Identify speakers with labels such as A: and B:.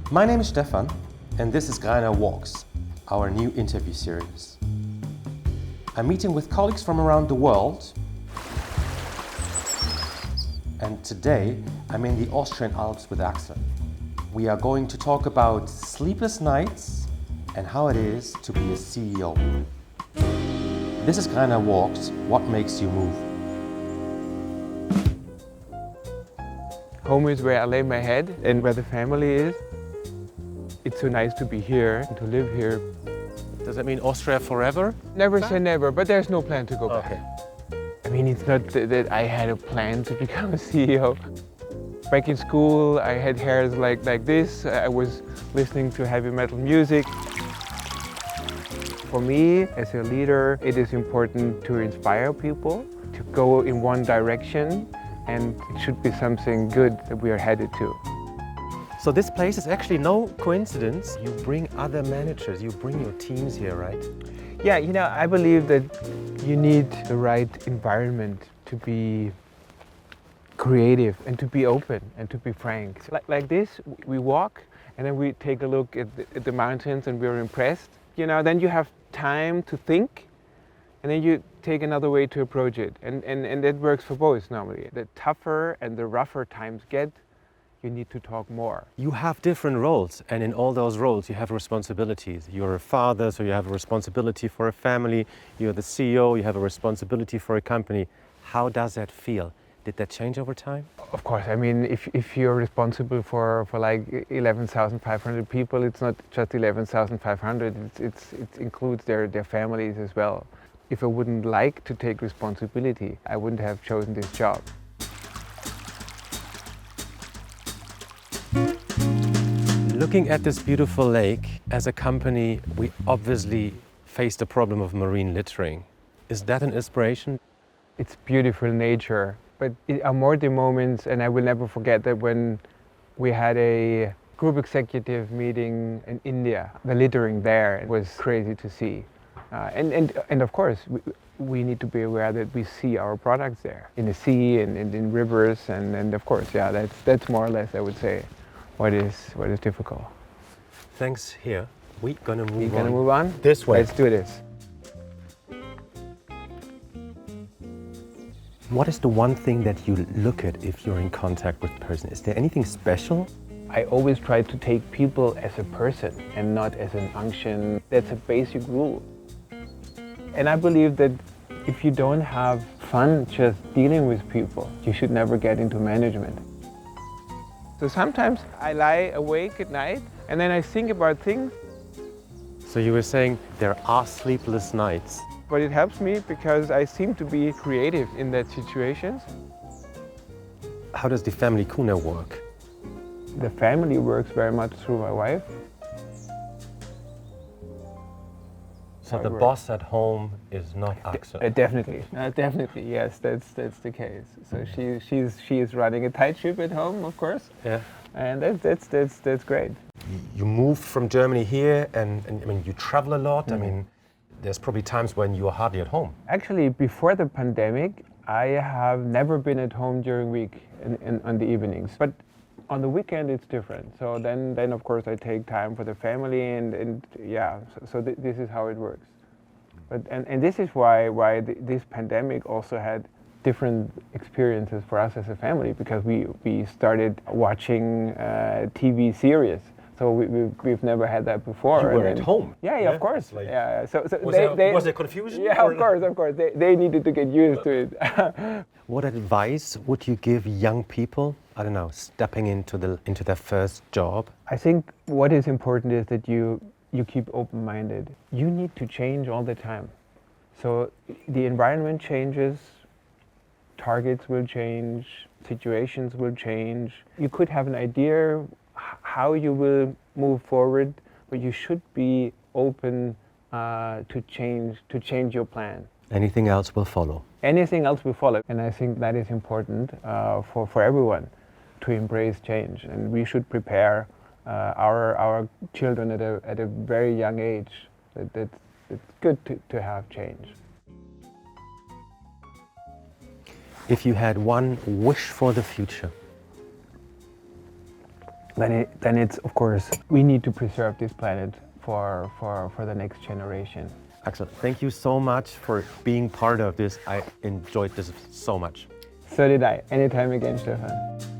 A: My name is Stefan, and this is Greiner Walks, our new interview series. I'm meeting with colleagues from around the world, and today I'm in the Austrian Alps with Axel. We are going to talk about sleepless nights and how it is to be a CEO. This is Greiner Walks, what makes you move.
B: Home is where I lay my head and where the family is. It's so nice to be here and to live here.
A: Does that mean Austria forever?
B: Never say never, but there's no plan to go back.
A: Okay.
B: I mean, it's not that I had a plan to become a CEO. Back in school, I had hairs like this. I was listening to heavy metal music. For me, as a leader, it is important to inspire people, to go in one direction, and it should be something good that we are headed to.
A: So this place is actually no coincidence. You bring other managers, you bring your teams here, right?
B: Yeah, I believe that you need the right environment to be creative and to be open and to be frank. Like this, we walk and then we take a look at the mountains and we're impressed. Then you have time to think and then you take another way to approach it. And that works for both normally. The tougher and the rougher times get, you need to talk more.
A: You have different roles, and in all those roles you have responsibilities. You're a father, so you have a responsibility for a family. You're the CEO, you have a responsibility for a company. How does that feel? Did that change over time?
B: Of course, I mean, if you're responsible for like 11,500 people, it's not just 11,500, it includes their families as well. If I wouldn't like to take responsibility, I wouldn't have chosen this job.
A: Looking at this beautiful lake, as a company, we obviously face the problem of marine littering. Is that an inspiration?
B: It's beautiful nature, but it are more the moments, and I will never forget that when we had a group executive meeting in India. The littering there was crazy to see. And of course, we need to be aware that we see our products there, in the sea and in rivers, and of course, yeah, that's more or less, I would say, what is difficult.
A: Thanks here. We're gonna move on.
B: You're gonna move on?
A: This way.
B: Let's do this.
A: What is the one thing that you look at if you're in contact with a person? Is there anything special?
B: I always try to take people as a person and not as an function. That's a basic rule. And I believe that if you don't have fun just dealing with people, you should never get into management. So sometimes I lie awake at night and then I think about things.
A: So you were saying there are sleepless nights.
B: But it helps me because I seem to be creative in that situation.
A: How does the family Kühner work?
B: The family works very much through my wife.
A: So the boss at home is not Axel?
B: Definitely, yes, that's the case. So she is running a tight ship at home, of course.
A: Yeah.
B: And that's great.
A: You moved from Germany here, and I mean you travel a lot. I mean, there's probably times when you're hardly at home.
B: Actually, before the pandemic, I have never been at home during week on the evenings. But on the weekend, it's different. So then of course, I take time for the family, and yeah. So this is how it works. But and this is why this pandemic also had different experiences for us as a family, because we started watching TV series. So we've never had that before.
A: You were at home?
B: Yeah, of course.
A: Like,
B: yeah. So
A: was there confusion?
B: Yeah, of course. They needed to get used to it.
A: What advice would you give young people, I don't know, stepping into their first job?
B: I think what is important is that you keep open-minded. You need to change all the time. So the environment changes, targets will change, situations will change. You could have an idea how you will move forward, but you should be open to change your plan.
A: Anything else will follow.
B: Anything else will follow, and I think that is important for everyone to embrace change, and we should prepare our children at a very young age. It's good to have change.
A: If you had one wish for the future,
B: then it's, of course, we need to preserve this planet for the next generation.
A: Axel, thank you so much for being part of this. I enjoyed this so much.
B: So did I. Anytime again, Stefan.